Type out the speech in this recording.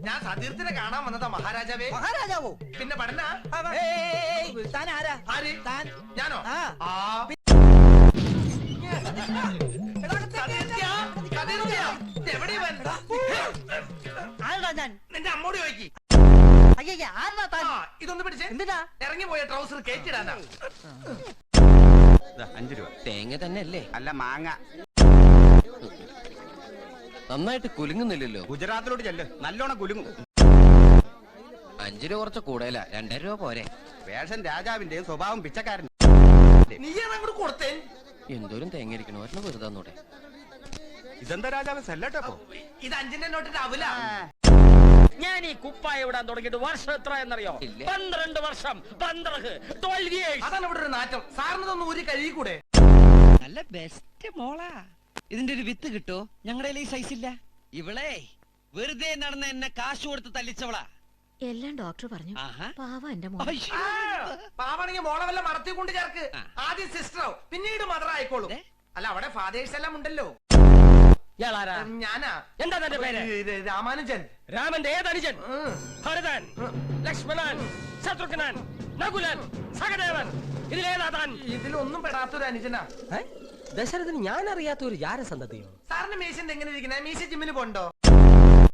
ഞാൻ സതീർത്ഥനെ കാണാൻ വന്നതാ മഹാരാജാവേ. മഹാരാജാവോ? പിന്നെ പഠന താൻ ആരാ? ആര്? താൻ ഞാനോ? ആരാ ഞാൻ? നിന്റെ അമ്മോട് ചോദിക്കി. അയ്യ ആരാ താൻ? ഇതൊന്ന് പിടിച്ച്. എന്തിനാ? ഇറങ്ങി പോയ ട്രൗസർ കേറ്റിടാനാ. 5 രൂപ. തേങ്ങ തന്നെ അല്ലേ? അല്ല, മാങ്ങ. നന്നായിട്ട് കുലുങ്ങുന്നില്ലല്ലോ. ഗുജറാത്തിലോട്ട് ചെല്ല്, നല്ലോണം കുലുങ്ങും. 5 രൂപ കുറച്ച് കൂടുതല, 2 രൂപ പോരെ. വേഷം രാജാവിന്റെയും സ്വഭാവം പിച്ചക്കാരൻ. നീ അങ്ങോട്ട് കൊടുത്തേ. എന്തോരം തേങ്ങ ഇരിക്കണോ, ഒരെണ്ണം വെറുതെ തന്നൂടെ? ഇതെന്താ രാജാവ് സെല്ലട്ടോ? ഇത് 5-ന്റെ നോട്ടിന്റെ അവല. ഞാൻ ഈ കുപ്പായ ഇടാൻ തുടങ്ങിയിട്ട് വർഷം എത്ര എന്നറിയോ? 12 വർഷം. 12 years. അതാണ് ഇവിടെ ഒരു നാറ്റം. സാറിനതൊന്നും ഊരി കഴുകിക്കൂടെ? നല്ല ബെസ്റ്റ് മോളാ. ഇതിന്റെ ഒരു വിത്ത് കിട്ടോ? ഞങ്ങളുടെ ഈ സൈസ് ഇല്ല. ഇവളെ വെറുതെ നടന്ന എന്നെ കാശ് കൊടുത്ത് തല്ലിച്ചവളാ. എല്ലാം ഡോക്ടർ പറഞ്ഞു. പാവ എന്റെ മോൻ. പാവാണെങ്കിൽ മോളെ വല്ല മറത്തി കൊണ്ട് ചേർക്ക്. ആദ്യം സിസ്റ്ററോ പിന്നീട് മദർ ആയിക്കോളൂ. അല്ല, അവിടെ ഫാദേഴ്സ് എല്ലാം ഉണ്ടല്ലോ. ഞാനാ. എന്താ തന്റെ പേര്? രാമാനുജൻ. രാമന്റെ ഏതനുജൻ? ഭരതൻ, ലക്ഷ്മണൻ, ശത്രുഘ്നൻ, നകുലൻ, സഹദേവൻ. ഇതിലേതാ താൻ? ഇതിലൊന്നും പെടാത്തൊരു അനുജനാ. ദശരഥന് ഞാൻ അറിയാത്ത ഒരു ജാരസന്തതിയോ? സാറിന്റെ മീശന്റെ എങ്ങനെ ഇരിക്കണേ? മീശ ജിമ്മിന് പോണ്ടോ?